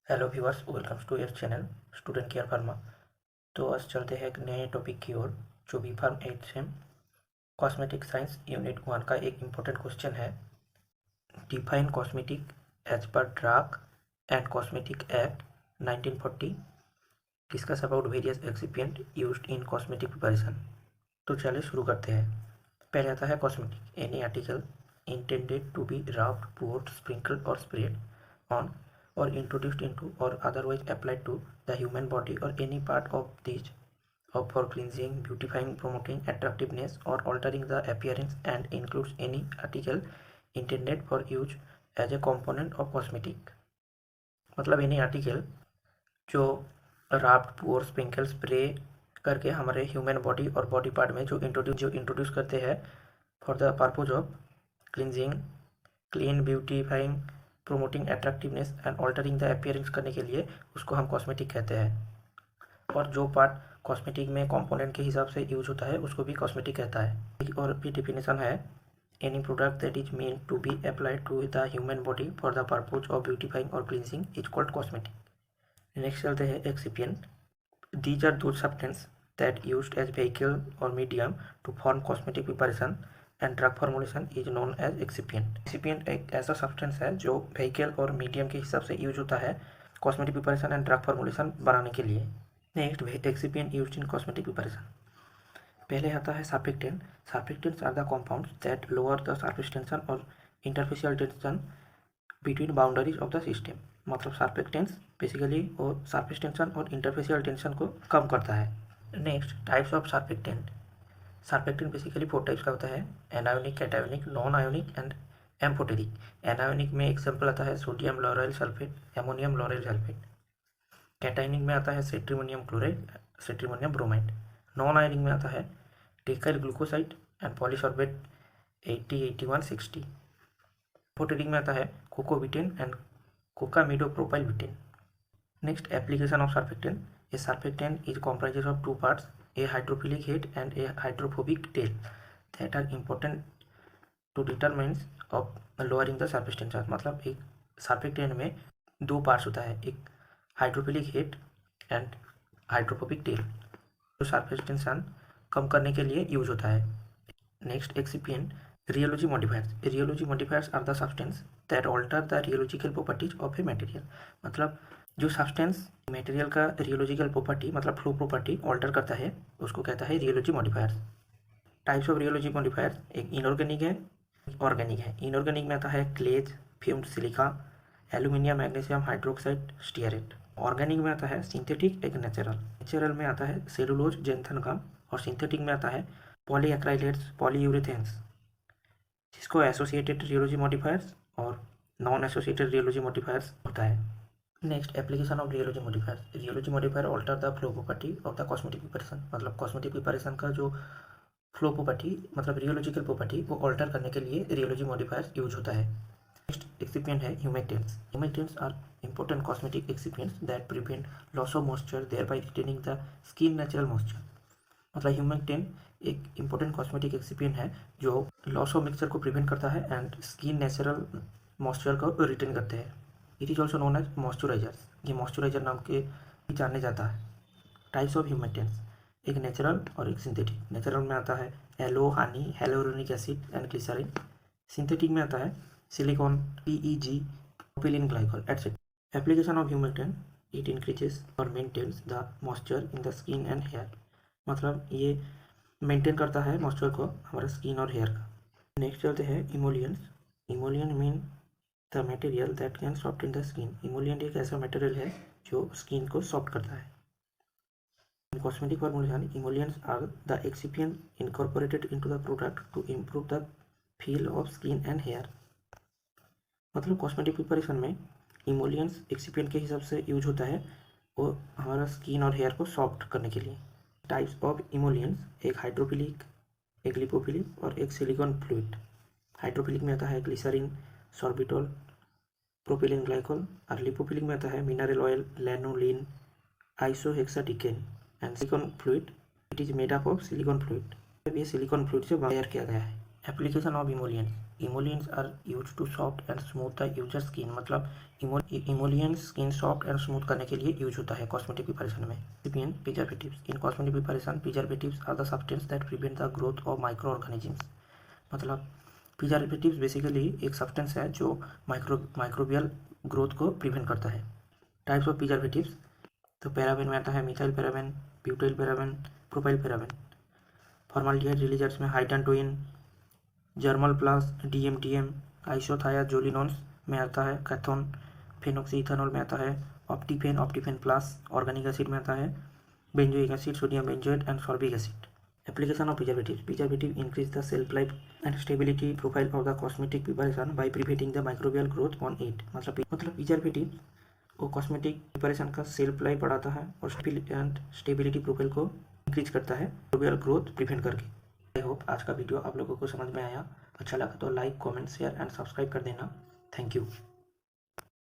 Hello viewers, welcome to your channel student care pharma. तो आज चलते हैं एक नए टॉपिक की ओर, जो B pharm 8 sem cosmetic science unit 1 का एक इम्पोर्टेंट क्वेश्चन है। Define cosmetic as per drug and cosmetic act 1940, discuss about various excipient used in cosmetic preparation. तो चलिए शुरू करते हैं। पहले आता है cosmetic, any article intended to be rubbed, poured, sprinkled or sprayed on or introduced into or otherwise applied to the human body or any part of these for cleansing, beautifying, promoting attractiveness or altering the appearance, and includes any article intended for use as a component of cosmetic। मतलब any article जो rubbed, pour, sprinkle, spray करके हमारे human body और body part में जो introduce करते हैं for the purpose of cleansing, clean, beautifying, promoting attractiveness and altering the appearance करने के लिए उसको हम कॉस्मेटिक कहते हैं। और जो पार्ट कॉस्मेटिक में कंपोनेंट के हिसाब से यूज होता है उसको भी कॉस्मेटिक कहता है। एक और भी डिफिनेशन है, any product that is mean to be applied to the human body for the purpose of beautifying और cleansing is called cosmetic. Next चलते हैं excipient. These are those substances that used as vehicle or medium to form cosmetic preparation and drug formulation is known as excipient। excipient एक ऐसा substance है जो vehicle और medium के हिसाब से यूज होता है cosmetic preparation and drug formulation बनाने के लिए। Next, excipient used in cosmetic preparation. पहले आता है surfactant. Surfactants are the compounds that lower the surface tension और interfacial tension between boundaries of the system. मतलब सर्फेक्टेंट्स बेसिकली वो सरफेस टेंशन और इंटरफेशियल टेंशन को कम करता है। Next, types of surfactant. Surfactant basically 4 types का होता है, anionic, cationic, non ionic and amphoteric. Anionic में एग्जाम्पल आता है sodium lauryl sulfate, ammonium lauryl sulfate. Cationic में आता है cetrimonium chloride, cetrimonium bromide. Non ionic में आता है decyl glucoside and polysorbate 80, 81, 60। Amphoteric में आता है cocobetaine and cocamidopropyl betaine. Next, application of surfactant. A surfactant is comprises of two parts, a hydrophilic head and a hydrophobic tail, that are important to determines of lowering the surface tension। मतलब एक surfactant में 2 parts होता है, एक hydrophilic head and hydrophobic tail, जो surface tension कम करने के लिए यूज होता है। Next, excipient. Rheology modifiers. Rheology modifiers are the substance that alter the rheological properties of a material. मतलब जो सब्सटेंस मटेरियल का रियोलॉजिकल प्रॉपर्टी मतलब फ्लो प्रॉपर्टी ऑल्टर करता है उसको कहता है rheology modifiers. Types of rheology modifiers, एक इनऑर्गेनिक है, ऑर्गेनिक है। इनऑर्गेनिक में आता है clays, fumed silica, aluminium, magnesium hydroxide, stearate. Organic में आता है सिंथेटिक, एक नेचुरल। नेचुरल में आता है सेलुलोज, जेंथन और सिंथेटिक में आता है पॉलीएक्राइलेट्स, पॉलीयूरेथेन्स, जिसको एसोसिएटेड रियोलॉजी मॉडिफायर्स और नॉन एसोसिएटेड रियोलॉजी मॉडिफायर्स होता है। Next, application of rheology modifier. Rheology modifier alter the flow property of the cosmetic preparation. मतलब कॉस्मेटिक प्रिपरेशन का जो फ्लो प्रॉपर्टी मतलब रियोलॉजिकल प्रॉपर्टी वो ऑल्टर करने के लिए रियोलॉजी मॉडिफायर यूज होता है। नेक्स्ट एक्सिपिएंट है humectants. Humectants are important cosmetic excipients that prevent loss of moisture thereby retaining the skin natural moisture. मतलब ह्यूमेक्टेंट एक इंपॉर्टेंट कॉस्मेटिक एक्सिपिएंट है जो लॉस ऑफ मिक्सचर को प्रिवेंट करता है एंड स्किन नेचुरल मॉइस्चर को retain करते हैं। It is also known as moisturizers. ये मॉइस्चराइजर नाम के भी जाने जाता है। टाइप्स ऑफ ह्यूमेक्टेंट्स, एक नेचुरल और एक सिंथेटिक। नेचुरल में आता है aloe, honey, hyaluronic acid and glycerin. Synthetic में आता है silicone, PEG, propylene glycol etcetera. Application of humectant, it increases और maintains the moisture in the skin and hair. मतलब ये मेंटेन करता है मॉइस्चर को हमारे स्किन और हेयर का। नेक्स्ट चलते हैं emollients. Emollient mean the material that can soften the skin. Emollient एक ऐसा मटेरियल है जो स्किन को सॉफ्ट करता है। In cosmetic formulation, emollients are the excipient incorporated into the product to improve the feel of skin and hair. मतलब cosmetic preparation में emollients excipient के हिसाब से यूज होता है वो हमारा स्किन और हेयर को सॉफ्ट करने के लिए। टाइप्स ऑफ इमोलियंस, एक हाइड्रोफिलिक, एक लिपोफिलिक और एक सिलिकॉन फ्लूइड। हाइड्रोफिलिक में आता है ग्लिसरीन, सॉर्बिटॉल, प्रोपिलीन ग्लाइकॉल। और लिपोफिलिक में आता है mineral oil, lanolin, isohexadecane and silicone fluid. It is made up of silicone fluid. ये सिलिकॉन फ्लूइड से तैयार किया गया है। Application of emollients, emollients are use to soft and smooth the user skin, मतलब emollients skin soft and smooth करने के लिए यूज होता है कॉस्मेटिक प्रिपरेशन में। Preservatives in cosmetic preparation, preservatives are the substance that prevent the growth of micro organisms, मतलब preservatives basically एक substance है जो माइक्रोबियल ग्रोथ को प्रिवेंट करता है। टाइप्स ऑफ प्रिजर्वेटिव्स, तो पैराबेन में आता है methyl paraben, butyl paraben, propyl paraben. Formaldehyde releasers में हाइड्रोटोइन, जर्मल प्लस, DMTM, आइसोथायाजोलिनोन्स में आता है कैथोन, फेनोक्सीइथेनॉल में आता है ऑप्टीफेन प्लस, ऑर्गेनिक एसिड में आता है benzoic acid, sodium benzoate and sorbic acid. Application of preservative increase the shelf life and stability profile of the cosmetic preparation by preventing the microbial growth on it, मतलब preservative वो cosmetic preparation का shelf life बढ़ाता है और stability profile को increase करता है microbial growth prevent करके। आई होप आज का वीडियो आप लोगों को समझ में आया। अच्छा लगा तो like, comment, share and subscribe कर देना। Thank you.